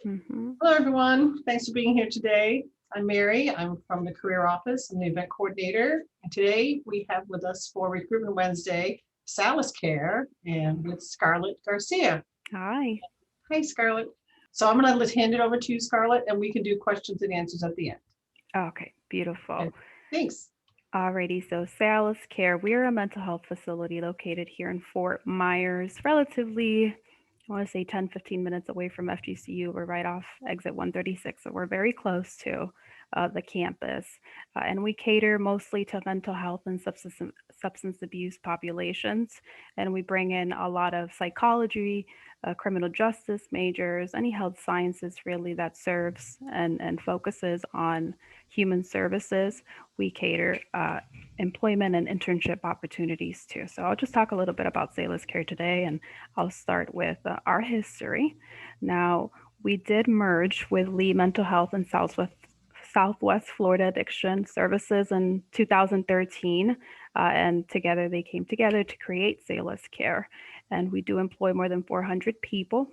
Mhm. Hello, everyone. Thanks for being here today. I'm Mary. I'm from the Career Office. I'm the event coordinator. And today we have with us for Recruitment Wednesday, Salus Care, and with Scarlett Garcia. Hi. Hi, Scarlett. So I'm going to hand it over to you, Scarlett, and we can do questions and answers at the end. Okay, beautiful. Okay. Thanks. Alrighty, so Salus Care, we're a mental health facility located here in Fort Myers, relatively, I want to say 10, 15 minutes away from FGCU. We're right off exit 136, so we're very close to the campus. And we cater mostly to mental health and substance abuse populations. And we bring in a lot of psychology, criminal justice majors, any health sciences really that serves and focuses on human services. We cater employment and internship opportunities too. So I'll just talk a little bit about Salus Care today, and I'll start with our history. Now, we did merge with Lee Mental Health and Southwest Florida Addiction Services in 2013, and together they came together to create Salus Care. And we do employ more than 400 people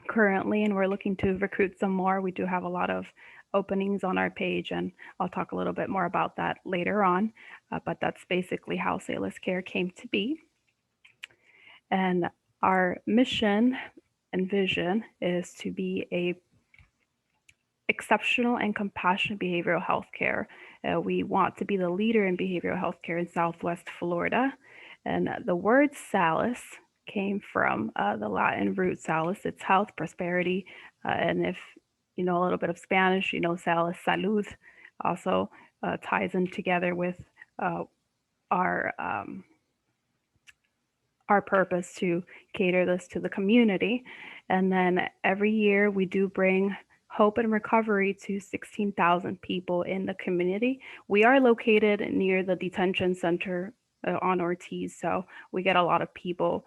currently, and we're looking to recruit some more. We do have a lot of openings on our page, and I'll talk a little bit more about that later on. But that's basically how Salus Care came to be. And our mission and vision is to be a exceptional and compassionate behavioral health care. We want to be the leader in behavioral health care in Southwest Florida. And the word Salus came from the Latin root salus. It's health, prosperity. And if you know a little bit of Spanish, you know Salus, salud, also ties in together with uh, our um, our purpose to cater this to the community. And then every year we do bring hope and recovery to 16,000 people in the community. We are located near the detention center on Ortiz, so we get a lot of people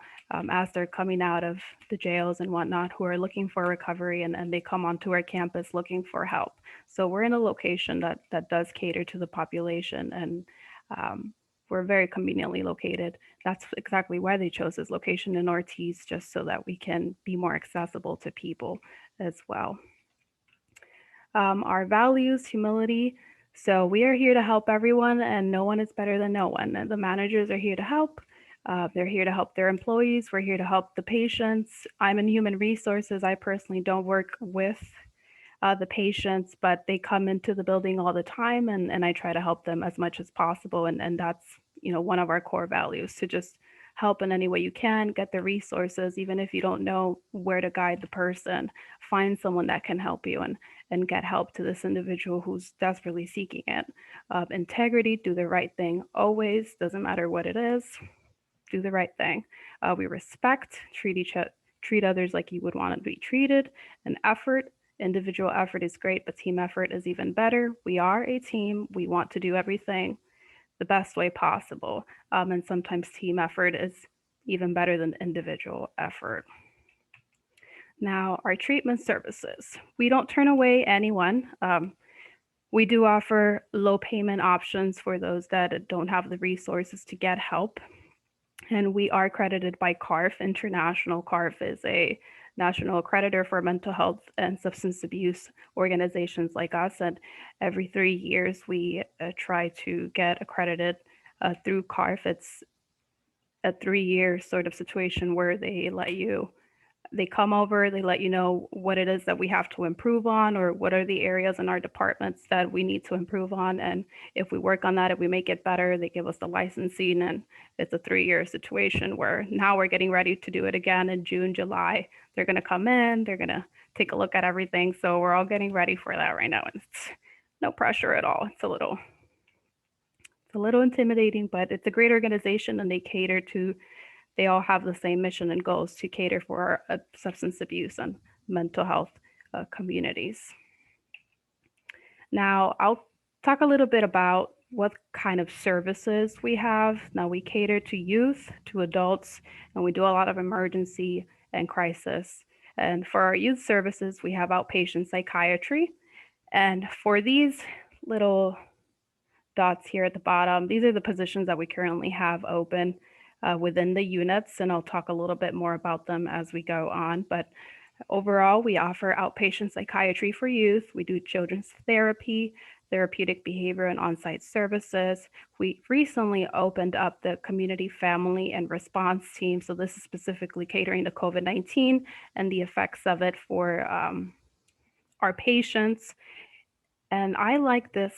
as they're coming out of the jails and whatnot who are looking for recovery, and they come onto our campus looking for help. So we're in a location that does cater to the population, and we're very conveniently located. That's exactly why they chose this location in Ortiz, just so that we can be more accessible to people as well. Our values, humility. So we are here to help everyone, and no one is better than no one. And the managers are here to help. They're here to help their employees. We're here to help the patients. I'm in human resources. I personally don't work with the patients, but they come into the building all the time, and I try to help them as much as possible. And that's, you know, one of our core values, to just help in any way you can, get the resources, even if you don't know where to guide the person, find someone that can help you and get help to this individual who's desperately seeking it. Integrity, do the right thing always, doesn't matter what it is, do the right thing. We respect, treat others like you would want to be treated. And effort, individual effort is great, but team effort is even better. We are a team. We want to do everything the best way possible. And sometimes team effort is even better than individual effort. Now, our treatment services. We don't turn away anyone. We do offer low payment options for those that don't have the resources to get help. And we are accredited by CARF International. CARF is a national accreditor for mental health and substance abuse organizations like us. And every 3 years, we try to get accredited through CARF. It's a 3 year sort of situation where they come over, they let you know what it is that we have to improve on, or what are the areas in our departments that we need to improve on. And if we work on that, if we make it better, they give us the licensing. And it's a 3 year situation where now we're getting ready to do it again in June, July. They're going to come in, they're going to take a look at everything. So we're all getting ready for that right now. And it's no pressure at all. It's a little intimidating, but it's a great organization, and they all have the same mission and goals, to cater for our substance abuse and mental health communities. Now, I'll talk a little bit about what kind of services we have. Now, we cater to youth, to adults, and we do a lot of emergency and crisis. And for our youth services, we have outpatient psychiatry. And for these little dots here at the bottom, these are the positions that we currently have open within the units, and I'll talk a little bit more about them as we go on. But Overall, we offer outpatient psychiatry for youth. We do children's therapy, therapeutic behavior, and on site services. We recently opened up the community family and response team. So, this is specifically catering to COVID-19 and the effects of it for our patients. And I like this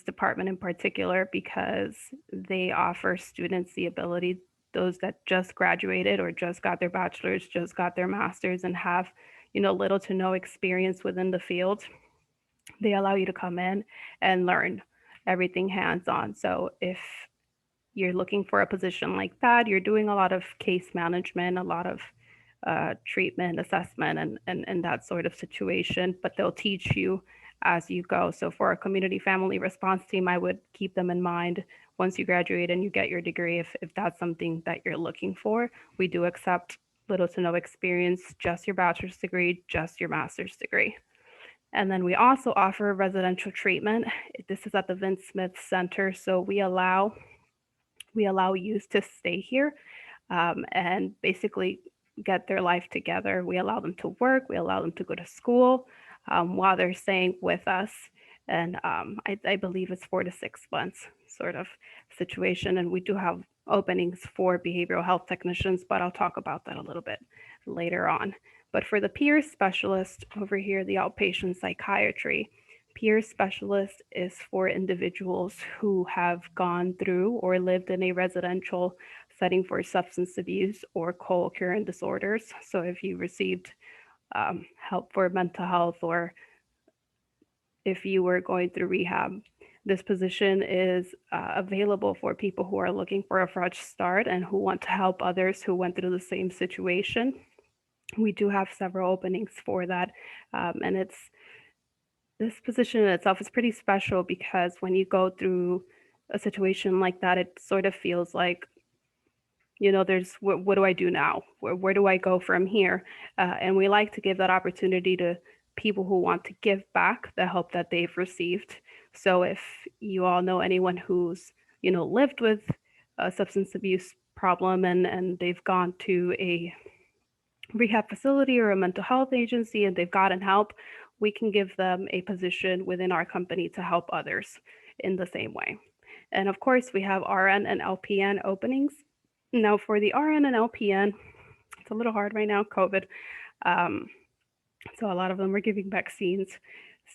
department in particular because they offer students the ability, those that just graduated or just got their bachelor's, just got their master's, and have little to no experience within the field. They allow you to come in and learn everything hands on. So if you're looking for a position like that, you're doing a lot of case management, a lot of treatment, assessment, and that sort of situation, but they'll teach you as you go. So for a community family response team, I would keep them in mind once you graduate and you get your degree, if that's something that you're looking for. We do accept little to no experience, just your bachelor's degree, just your master's degree. And then we also offer residential treatment. This is at the Vince Smith Center. So we allow youth to stay here and basically get their life together. We allow them to work, we allow them to go to school while they're staying with us. And I believe it's 4 to 6 months sort of situation. And we do have openings for behavioral health technicians, but I'll talk about that a little bit later on. But for the peer specialist over here, the outpatient psychiatry, peer specialist is for individuals who have gone through or lived in a residential setting for substance abuse or co-occurring disorders. So if you received help for mental health or if you were going through rehab, this position is available for people who are looking for a fresh start and who want to help others who went through the same situation. We do have several openings for that, and it's this position in itself is pretty special because when you go through a situation like that, it sort of feels like, there's what do I do now? Where do I go from here? And we like to give that opportunity to people who want to give back the help that they've received. So if you all know anyone who's, lived with a substance abuse problem and they've gone to a rehab facility or a mental health agency and they've gotten help, we can give them a position within our company to help others in the same way. And of course, we have RN and LPN openings. Now, for the RN and LPN, it's a little hard right now, COVID. Um, so a lot of them are giving vaccines.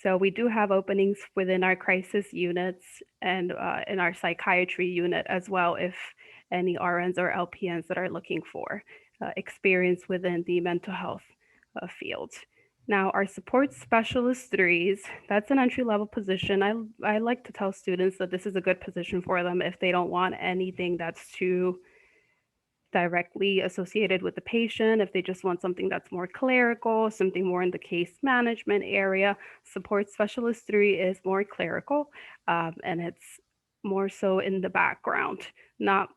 So we do have openings within our crisis units and in our psychiatry unit as well, if any RNs or LPNs that are looking for experience within the mental health field. Now, our support specialist threes, that's an entry level position. I like to tell students that this is a good position for them if they don't want anything that's too directly associated with the patient, if they just want something that's more clerical, something more in the case management area. Support specialist 3 is more clerical, and it's more so in the background, not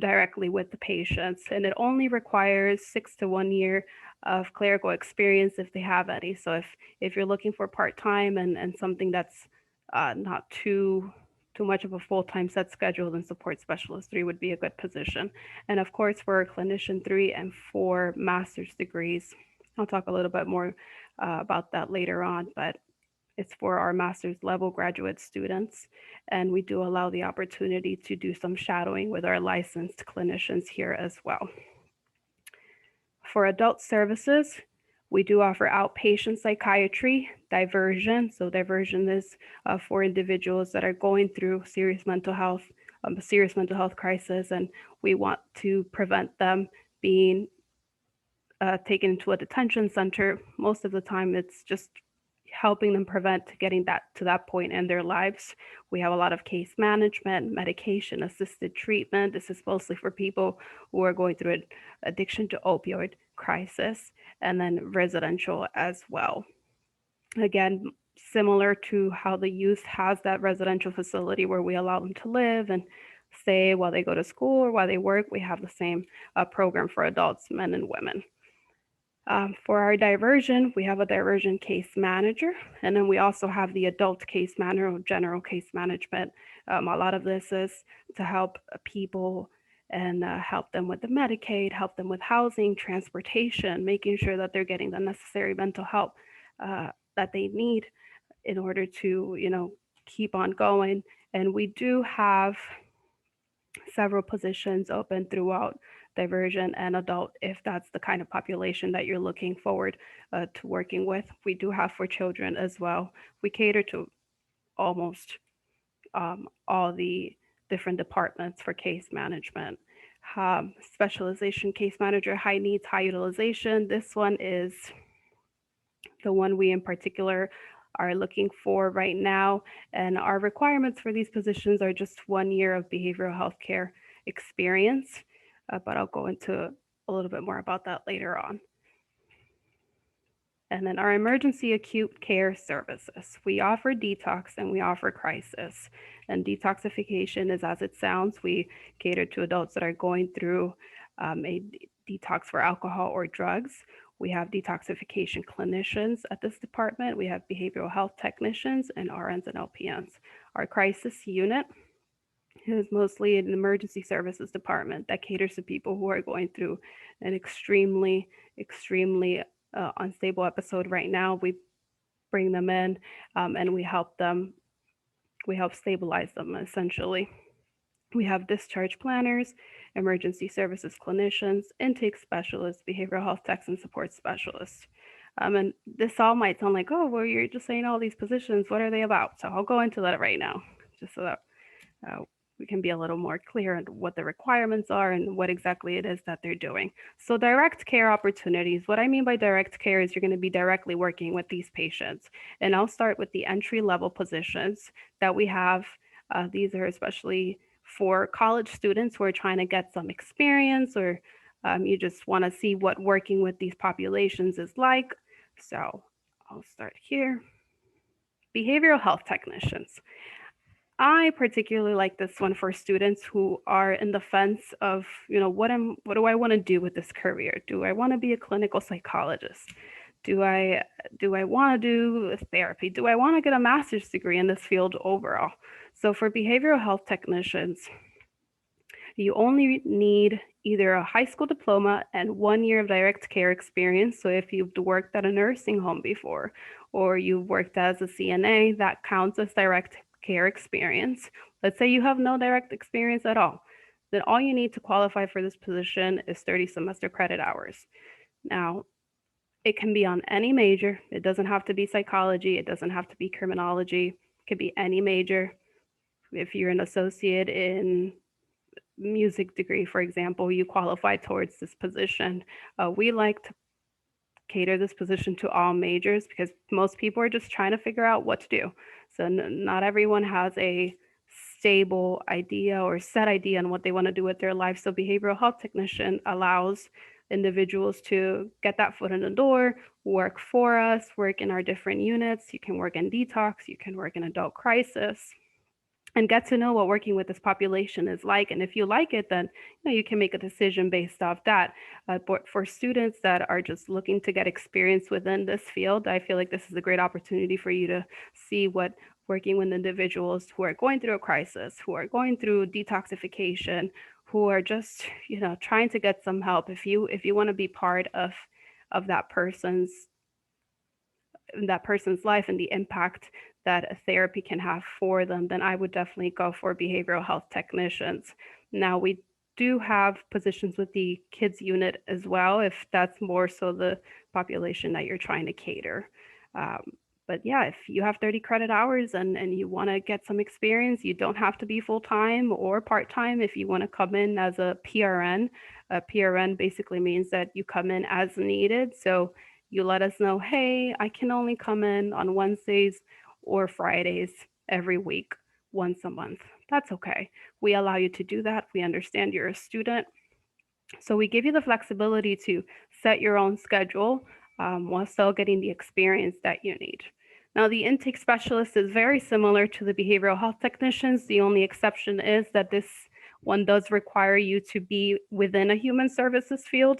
directly with the patients. And it only requires 6 to 1 year of clerical experience if they have any. So if you're looking for part-time and something that's not too much of a full-time set schedule, then support specialist 3 would be a good position. And of course, for clinician 3 and 4 master's degrees, I'll talk a little bit more about that later on, but it's for our master's level graduate students. And we do allow the opportunity to do some shadowing with our licensed clinicians here as well. For adult services, we do offer outpatient psychiatry, diversion. So diversion is for individuals that are going through serious mental health crisis, and we want to prevent them being taken into a detention center. Most of the time, it's just helping them prevent getting that to that point in their lives. We have a lot of case management, medication assisted treatment. This is mostly for people who are going through an addiction to opioid crisis, and then residential as well. Again, similar to how the youth has that residential facility where we allow them to live and stay while they go to school or while they work, we have the same program for adults, men and women. For our diversion, we have a diversion case manager, and then we also have the adult case manager, general case management. A lot of this is to help people and help them with the Medicaid, help them with housing, transportation, making sure that they're getting the necessary mental help that they need in order to, keep on going. And we do have several positions open throughout diversion and adult if that's the kind of population that you're looking forward to working with. We do have for children as well. We cater to almost all the different departments for case management. Specialization case manager, high needs, high utilization. This one is the one we in particular are looking for right now. And our requirements for these positions are just 1 year of behavioral health care experience. But I'll go into a little bit more about that later on. And then our emergency acute care services. We offer detox and we offer crisis. And detoxification is as it sounds. We cater to adults that are going through a detox for alcohol or drugs. We have detoxification clinicians at this department. We have behavioral health technicians and RNs and LPNs. Our crisis unit is mostly an emergency services department that caters to people who are going through an extremely unstable episode right now. We bring them in and we help them. We help stabilize them essentially. We have discharge planners, emergency services clinicians, intake specialists, behavioral health techs, and support specialists. And this all might sound like, oh, well, you're just saying all these positions. What are they about? So I'll go into that right now, just so that uh, we can be a little more clear on what the requirements are and what exactly it is that they're doing. So direct care opportunities, what I mean by direct care is you're going to be directly working with these patients. And I'll start with the entry level positions that we have. These are especially for college students who are trying to get some experience or you just want to see what working with these populations is like. So I'll start here. Behavioral health technicians. I particularly like this one for students who are in the fence of, what do I want to do with this career? Do I want to be a clinical psychologist? Do I want to do therapy? Do I want to get a master's degree in this field overall? So for behavioral health technicians, you only need either a high school diploma and 1 year of direct care experience. So if you've worked at a nursing home before, or you've worked as a CNA, that counts as direct care experience. Let's say you have no direct experience at all. Then all you need to qualify for this position is 30 semester credit hours. Now, it can be on any major. It doesn't have to be psychology. It doesn't have to be criminology. It could be any major. If you're an associate in music degree, for example, you qualify towards this position. We like to cater this position to all majors because most people are just trying to figure out what to do. So not everyone has a stable idea or set idea on what they want to do with their life. So behavioral health technician allows individuals to get that foot in the door, work for us, work in our different units. You can work in detox, you can work in adult crisis, and get to know what working with this population is like. And if you like it, then you can make a decision based off that. But for students that are just looking to get experience within this field, I feel like this is a great opportunity for you to see what working with individuals who are going through a crisis, who are going through detoxification, who are just trying to get some help. If you want to be part of that person's life and the impact that a therapy can have for them, then I would definitely go for behavioral health technicians. Now, we do have positions with the kids unit as well, if that's more so the population that you're trying to cater. But yeah, if you have 30 credit hours and you want to get some experience, you don't have to be full-time or part-time. If you want to come in as a PRN basically means that you come in as needed. So you let us know, hey, I can only come in on Wednesdays or Fridays every week, once a month. That's okay. We allow you to do that. We understand you're a student. So we give you the flexibility to set your own schedule while still getting the experience that you need. Now, the intake specialist is very similar to the behavioral health technicians. The only exception is that this one does require you to be within a human services field.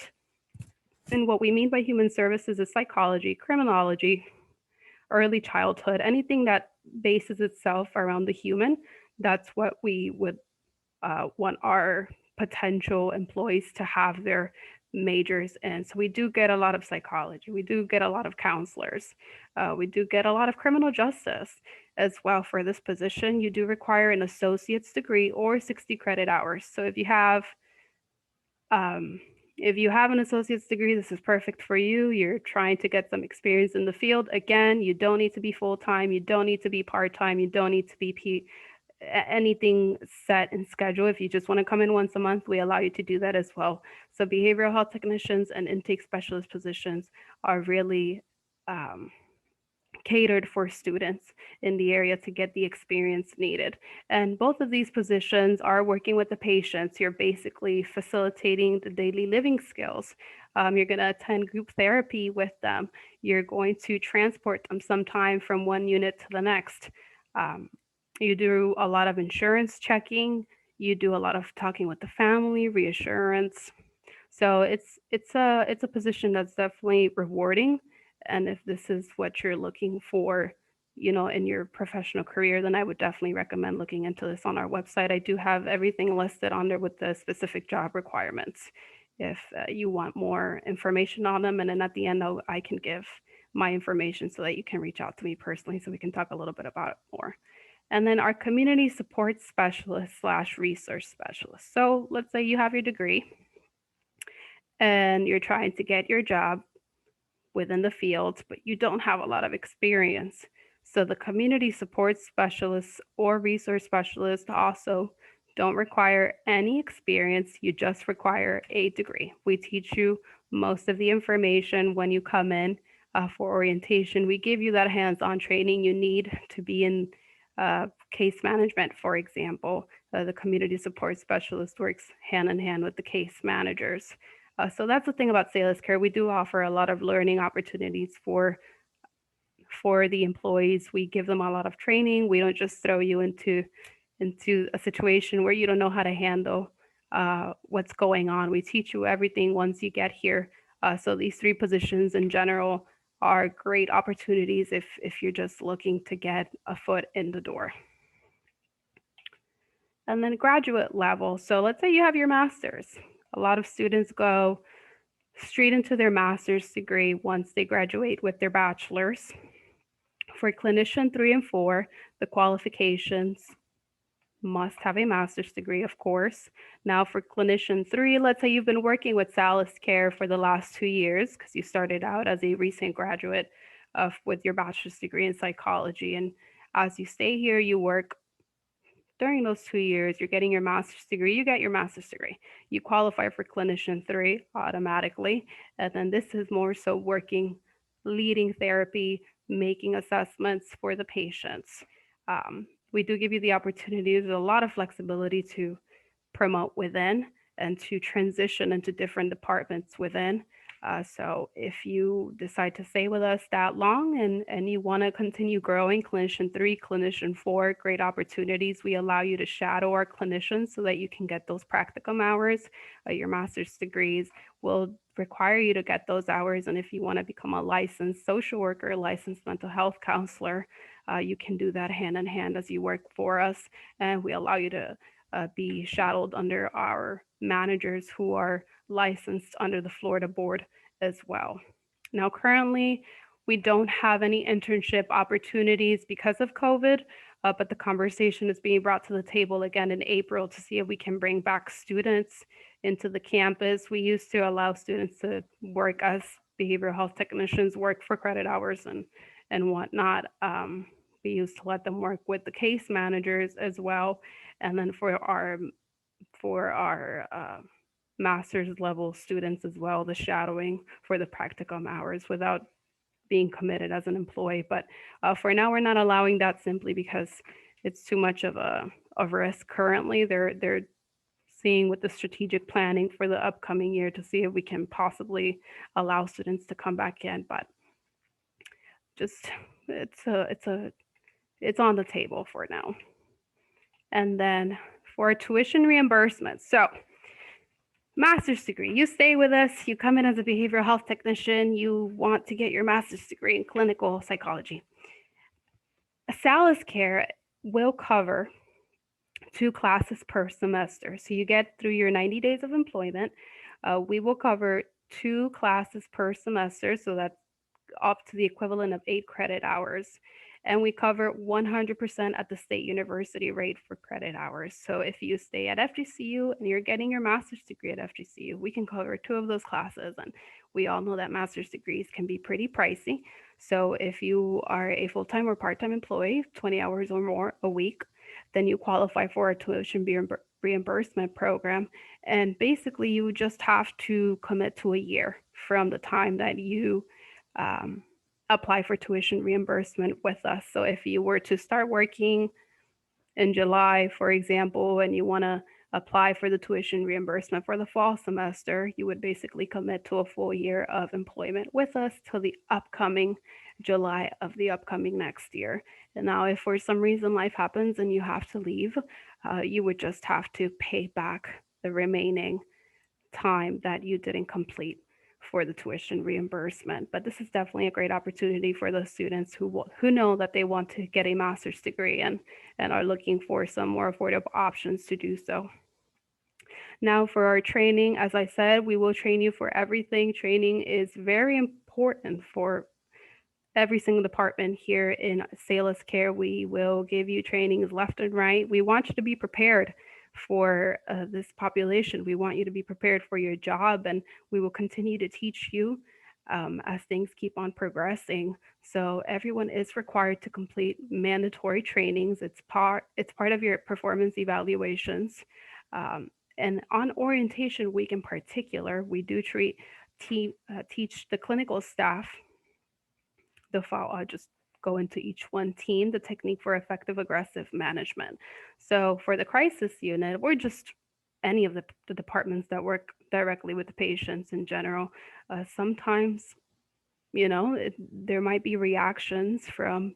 And what we mean by human services is psychology, criminology, early childhood, anything that bases itself around the human. That's what we would want our potential employees to have their majors in. So we do get a lot of psychology, we do get a lot of counselors, we do get a lot of criminal justice as well. For this position, you do require an associate's degree or 60 credit hours. So um, if you have an associate's degree, this is perfect for you. You're trying to get some experience in the field. Again, you don't need to be full-time, you don't need to be part-time, you don't need to be anything set in schedule. If you just want to come in once a month, we allow you to do that as well. So behavioral health technicians and intake specialist positions are really catered for students in the area to get the experience needed. And both of these positions are working with the patients. You're basically facilitating the daily living skills. You're going to attend group therapy with them. You're going to transport them sometime from one unit to the next. You do a lot of insurance checking. You do a lot of talking with the family, reassurance. So it's a position that's definitely rewarding. And if this is what you're looking for, in your professional career, then I would definitely recommend looking into this on our website. I do have everything listed on there with the specific job requirements if you want more information on them. And then at the end, I can give my information so that you can reach out to me personally so we can talk a little bit about it more. And then our community support specialist / research specialist. So let's say you have your degree and you're trying to get your job within the field, but you don't have a lot of experience. So the community support specialists or resource specialists also don't require any experience. You just require a degree. We teach you most of the information when you come in for orientation. We give you that hands-on training you need to be in case management, for example. The community support specialist works hand in hand with the case managers. So that's the thing about Salus Care. We do offer a lot of learning opportunities for the employees. We give them a lot of training. We don't just throw you into a situation where you don't know how to handle what's going on. We teach you everything once you get here. So these 3 positions in general are great opportunities if you're just looking to get a foot in the door. And then graduate level. So let's say you have your master's. A lot of students go straight into their master's degree once they graduate with their bachelor's. For clinician 3 and 4, the qualifications must have a master's degree, of course. Now for clinician 3, let's say you've been working with Salus Care for the last 2 years because you started out as a recent graduate with your bachelor's degree in psychology. And as you stay here, you work during those 2 years, you're getting your master's degree, you get your master's degree. You qualify for clinician 3 automatically. And then this is more so working, leading therapy, making assessments for the patients. We do give you the opportunity, there's a lot of flexibility to promote within and to transition into different departments within. So if you decide to stay with us that long and you want to continue growing, clinician 3, clinician 4, great opportunities. We allow you to shadow our clinicians so that you can get those practicum hours. Your master's degrees will require you to get those hours. And if you want to become a licensed social worker, licensed mental health counselor, you can do that hand in hand as you work for us. And we allow you to be shadowed under our managers who are licensed under the Florida board as well. Now, currently, we don't have any internship opportunities because of COVID, but the conversation is being brought to the table again in April to see if we can bring back students into the campus. We used to allow students to work as behavioral health technicians, work for credit hours and whatnot. We used to let them work with the case managers as well. And then for our master's level students as well, the shadowing for the practicum hours without being committed as an employee. But for now, we're not allowing that simply because it's too much of a risk currently. They're seeing with the strategic planning for the upcoming year to see if we can possibly allow students to come back in. But just it's on the table for now. And then for tuition reimbursement. So master's degree, you stay with us, you come in as a behavioral health technician, you want to get your master's degree in clinical psychology. Salus Care will cover 2 classes per semester. So you get through your 90 days of employment. We will cover 2 classes per semester. So that's up to the equivalent of 8 credit hours. And we cover 100% at the state university rate for credit hours. So if you stay at FGCU and you're getting your master's degree at FGCU, we can cover 2 of those classes. And we all know that master's degrees can be pretty pricey. So if you are a full time or part time employee, 20 hours or more a week, then you qualify for a tuition reimbursement program. And basically, you just have to commit to a year from the time that you um, apply for tuition reimbursement with us. So if you were to start working in July, for example, and you want to apply for the tuition reimbursement for the fall semester, you would basically commit to a full year of employment with us till the upcoming July of the upcoming next year. And now, if for some reason life happens and you have to leave, you would just have to pay back the remaining time that you didn't complete for the tuition reimbursement. But this is definitely a great opportunity for those students who know that they want to get a master's degree and are looking for some more affordable options to do so. Now, for our training, as I said, we will train you for everything. Training is very important for every single department here in Salus Care. We will give you trainings left and right. We want you to be prepared for this population. We want you to be prepared for your job, and we will continue to teach you as things keep on progressing. So everyone is required to complete mandatory trainings. It's part of your performance evaluations. Um, and on orientation week in particular, we do teach the clinical staff I'll just go into each one team, the technique for effective aggressive management. So for the crisis unit, or just any of the departments that work directly with the patients in general, sometimes, there might be reactions from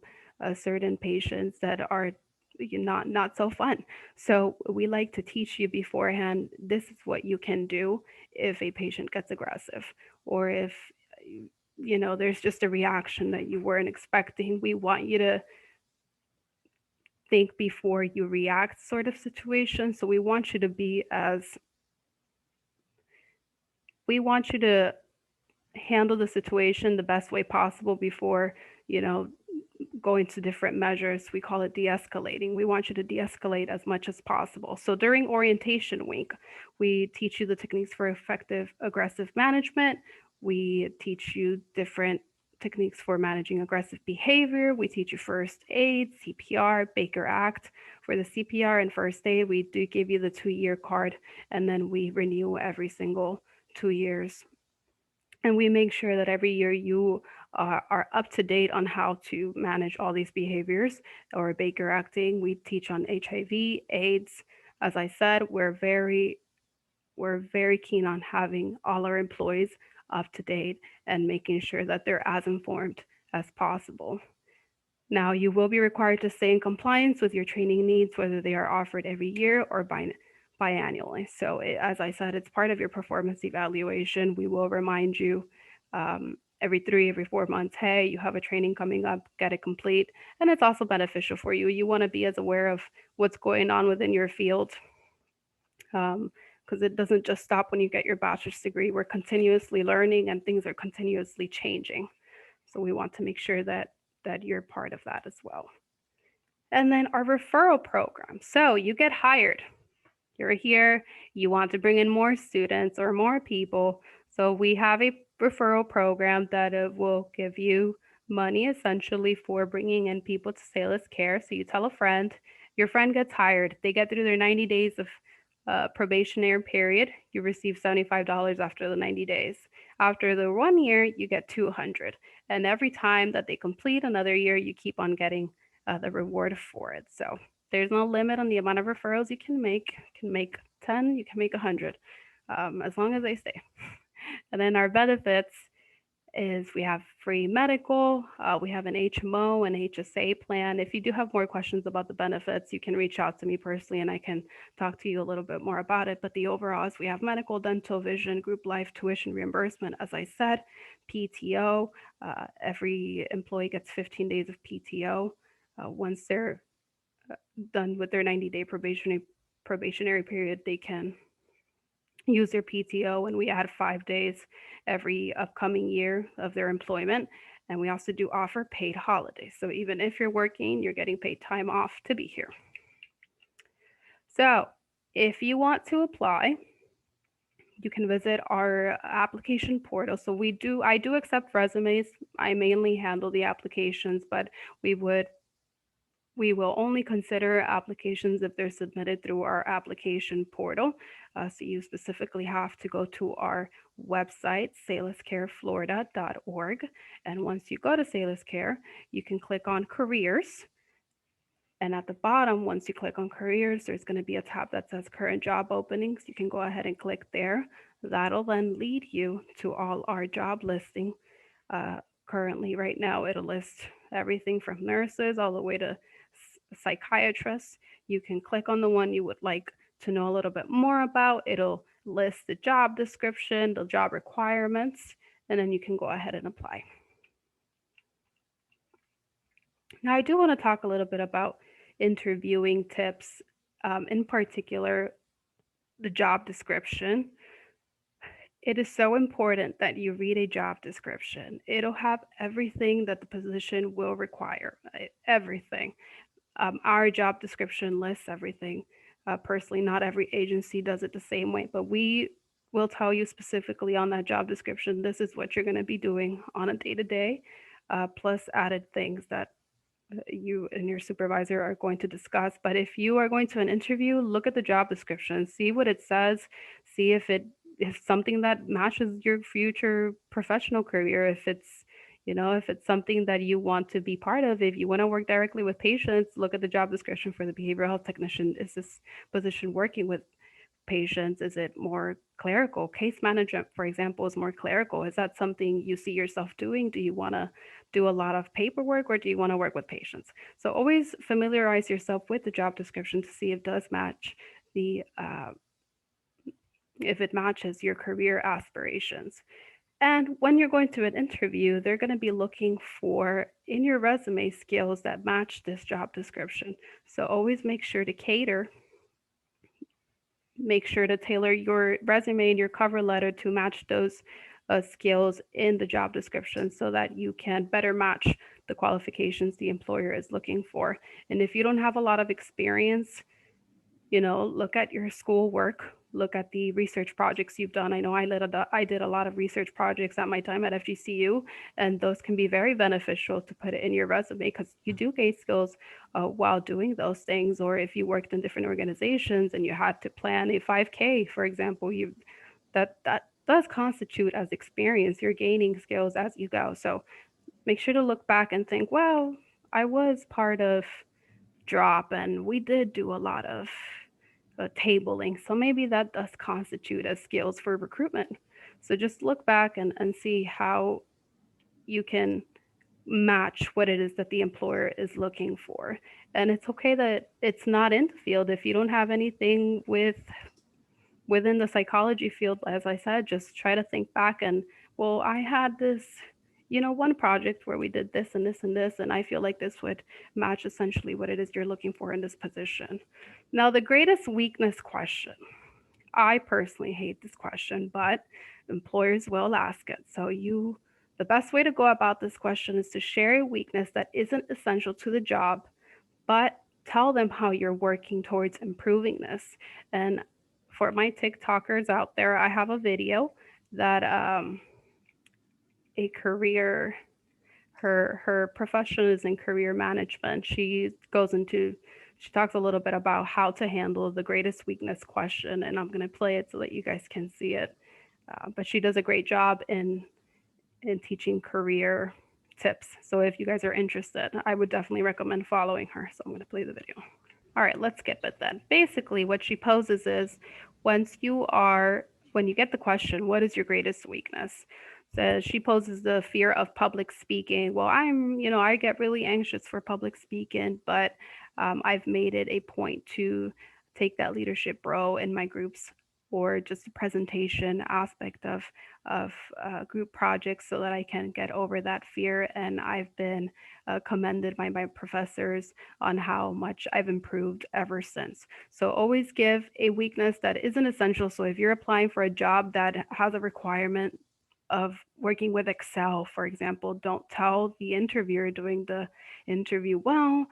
certain patients that are not so fun. So we like to teach you beforehand, this is what you can do if a patient gets aggressive, or if there's just a reaction that you weren't expecting. We want you to think before you react, sort of situation. So we want you to handle the situation the best way possible before, you know, going to different measures. We call it de-escalating. We want you to de-escalate as much as possible. So during orientation week, we teach you the techniques for effective aggressive management. We teach you different techniques for managing aggressive behavior. We teach you first aid, CPR, Baker Act. For the CPR and first aid, we do give you the 2-year card, and then we renew every single 2 years. And we make sure that every year you are up to date on how to manage all these behaviors or Baker acting. We teach on HIV, AIDS. As I said, we're very keen on having all our employees up to date and making sure that they're as informed as possible. Now, you will be required to stay in compliance with your training needs, whether they are offered every year or biannually. So, as I said, it's part of your performance evaluation. We will remind you every 4 months, hey, you have a training coming up, get it complete. And it's also beneficial for you. You want to be as aware of what's going on within your field, because it doesn't just stop when you get your bachelor's degree. We're continuously learning and things are continuously changing. So we want to make sure that you're part of that as well. And then our referral program. So you get hired. You're here, you want to bring in more students or more people. So we have a referral program that will give you money essentially for bringing in people to Salus Care. So you tell a friend, your friend gets hired, they get through their 90 days of probationary period, you receive $75 after the 90 days. After the 1 year, you get 200. And every time that they complete another year, you keep on getting the reward for it. So there's no limit on the amount of referrals you can make. You can make 10, you can make 100, as long as they stay. And then our benefits is we have free medical, we have an HMO and HSA plan. If you do have more questions about the benefits, you can reach out to me personally and I can talk to you a little bit more about it. But the overall is we have medical, dental, vision, group life, tuition reimbursement, as I said, PTO. Every employee gets 15 days of PTO once they're done with their 90-day probationary period, they can use their PTO, and we add 5 days every upcoming year of their employment. And we also do offer paid holidays. So even if you're working, you're getting paid time off to be here. So if you want to apply, you can visit our application portal. So I do accept resumes. I mainly handle the applications, but we would we will only consider applications if they're submitted through our application portal. So you specifically have to go to our website, saluscareflorida.org. And once you go to Salus Care, you can click on careers. And at the bottom, once you click on careers, there's going to be a tab that says current job openings. You can go ahead and click there. That'll then lead you to all our job listing. Currently, right now, it'll list everything from nurses all the way to psychiatrists. You can click on the one you would like to know a little bit more about. It'll list the job description, the job requirements, and then you can go ahead and apply. Now, I do want to talk a little bit about interviewing tips, in particular, the job description. It is so important that you read a job description. It'll have everything that the position will require, everything. Our job description lists everything. Personally, not every agency does it the same way, but we will tell you specifically on that job description, this is what you're going to be doing on a day to day, plus added things that you and your supervisor are going to discuss. But if you are going to an interview, look at the job description, see what it says, see if something that matches your future professional career, if it's something that you want to be part of. If you want to work directly with patients, look at the job description for the behavioral health technician. Is this position working with patients? Is it more clerical? Case management, for example, is more clerical. Is that something you see yourself doing? Do you want to do a lot of paperwork, or do you want to work with patients? So always familiarize yourself with the job description to see if it does match the if it matches your career aspirations. And when you're going to an interview, they're going to be looking for in your resume skills that match this job description. So always make sure to tailor your resume and your cover letter to match those skills in the job description so that you can better match the qualifications the employer is looking for. And if you don't have a lot of experience, look at your schoolwork, look at the research projects you've done. I know I did a lot of research projects at my time at FGCU, and those can be very beneficial to put it in your resume because you do gain skills while doing those things. Or if you worked in different organizations and you had to plan a 5K, for example, that does constitute as experience. You're gaining skills as you go. So make sure to look back and think, well, I was part of drop and we did do a lot of tabling. So maybe that does constitute as skills for recruitment. So just look back and see how you can match what it is that the employer is looking for. And it's okay that it's not in the field. If you don't have anything within the psychology field, as I said, just try to think back and, well, I had this, one project where we did this and this and this, and I feel like this would match essentially what it is you're looking for in this position. Now, the greatest weakness question. I personally hate this question, but employers will ask it. The best way to go about this question is to share a weakness that isn't essential to the job, but tell them how you're working towards improving this. And for my TikTokers out there, I have a video that a career her profession is in career management. She talks a little bit about how to handle the greatest weakness question, and I'm going to play it so that you guys can see it. But she does a great job in teaching career tips. So if you guys are interested, I would definitely recommend following her. So I'm going to play the video. All right, let's skip it then. Basically, what she poses is when you get the question, what is your greatest weakness? So she poses the fear of public speaking. Well, I get really anxious for public speaking, but I've made it a point to take that leadership role in my groups or just a presentation aspect of group projects so that I can get over that fear. And I've been commended by my professors on how much I've improved ever since. So always give a weakness that isn't essential. So if you're applying for a job that has a requirement of working with Excel, for example, don't tell the interviewer during the interview, well,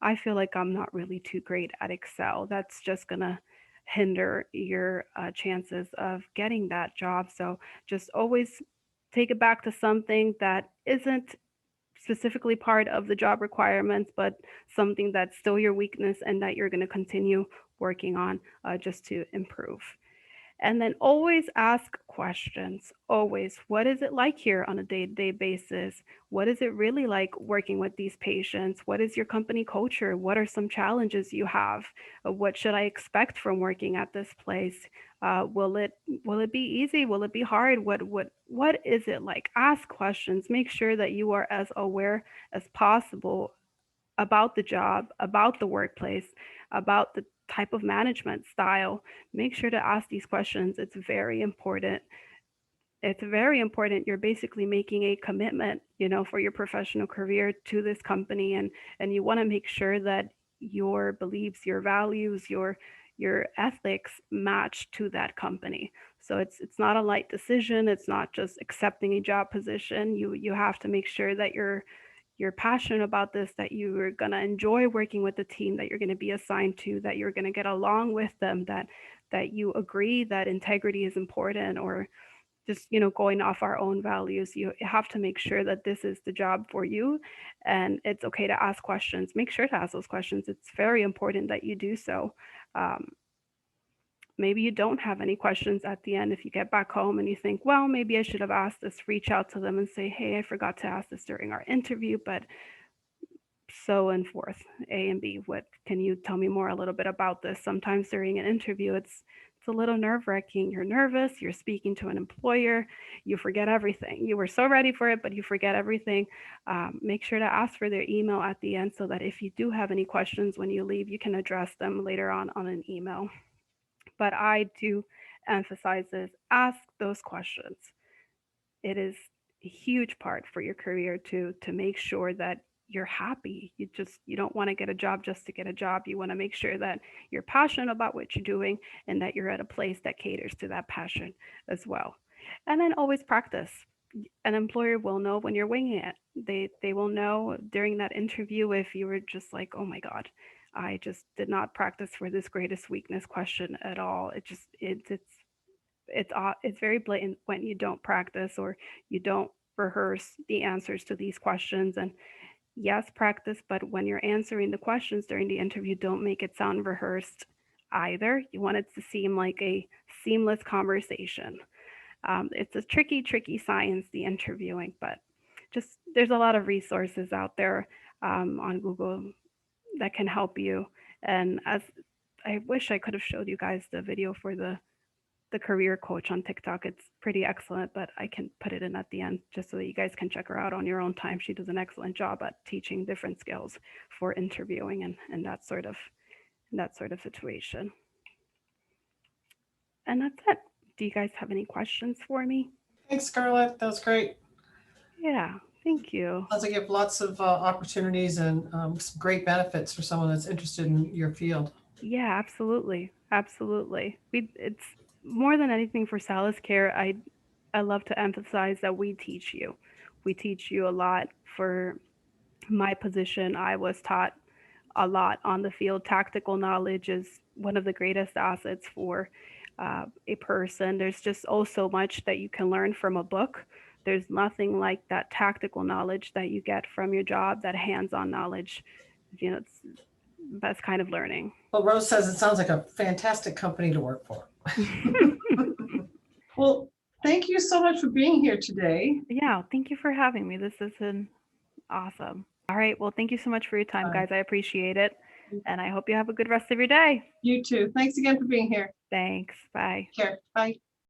I feel like I'm not really too great at Excel. That's just going to hinder your chances of getting that job. So just always take it back to something that isn't specifically part of the job requirements, but something that's still your weakness and that you're going to continue working on just to improve. And then always ask questions. Always. What is it like here on a day to day basis? What is it really like working with these patients? What is your company culture? What are some challenges you have? What should I expect from working at this place? Will it be easy? Will it be hard? What is it like? Ask questions. Make sure that you are as aware as possible about the job, about the workplace, about the type of management style. Make sure to ask these questions. It's very important. It's very important. You're basically making a commitment, for your professional career to this company, and you want to make sure that your beliefs, your values, your ethics match to that company. So it's not a light decision. It's not just accepting a job position. You have to make sure that you're passionate about this, that you're going to enjoy working with the team that you're going to be assigned to, that you're going to get along with them, that you agree that integrity is important, or just going off our own values. You have to make sure that this is the job for you, and it's okay to ask questions. Make sure to ask those questions. It's very important that you do so. um, Maybe you don't have any questions at the end. If you get back home and you think, well, maybe I should have asked this, reach out to them and say, hey, I forgot to ask this during our interview, but so and forth, A and B. What can you tell me more a little bit about this? Sometimes during an interview, it's a little nerve-wracking. You're nervous, you're speaking to an employer, you forget everything. You were so ready for it, but you forget everything. Make sure to ask for their email at the end so that if you do have any questions when you leave, you can address them later on an email. But I do emphasize this: ask those questions. It is a huge part for your career to make sure that you're happy. You don't want to get a job just to get a job. You want to make sure that you're passionate about what you're doing and that you're at a place that caters to that passion as well. And then always practice. An employer will know when you're winging it. They will know during that interview if you were just like, oh my god, I just did not practice for this greatest weakness question at all. It's very blatant when you don't practice or you don't rehearse the answers to these questions. And yes, practice, but when you're answering the questions during the interview, don't make it sound rehearsed either. You want it to seem like a seamless conversation. It's a tricky science, the interviewing, but just there's a lot of resources out there on Google that can help you. And as I wish I could have showed you guys the video for the career coach on TikTok. It's pretty excellent, but I can put it in at the end just so that you guys can check her out on your own time. She does an excellent job at teaching different skills for interviewing and that sort of situation. And that's it. Do you guys have any questions for me? Thanks, Scarlett. That was great. Yeah, thank you. Sounds like you have lots of opportunities and some great benefits for someone that's interested in your field. Yeah, absolutely. Absolutely. It's more than anything for Salus Care, I love to emphasize that we teach you. We teach you a lot. For my position, I was taught a lot on the field. Tactical knowledge is one of the greatest assets for a person. There's just oh so much that you can learn from a book. There's nothing like that tactical knowledge that you get from your job, that hands-on knowledge. It's the best kind of learning. Well, Rose says it sounds like a fantastic company to work for. Well, thank you so much for being here today. Yeah, thank you for having me. This has been awesome. All right, well, thank you so much for your time, guys. I appreciate it. And I hope you have a good rest of your day. You too. Thanks again for being here. Thanks. Bye. Take care. Bye.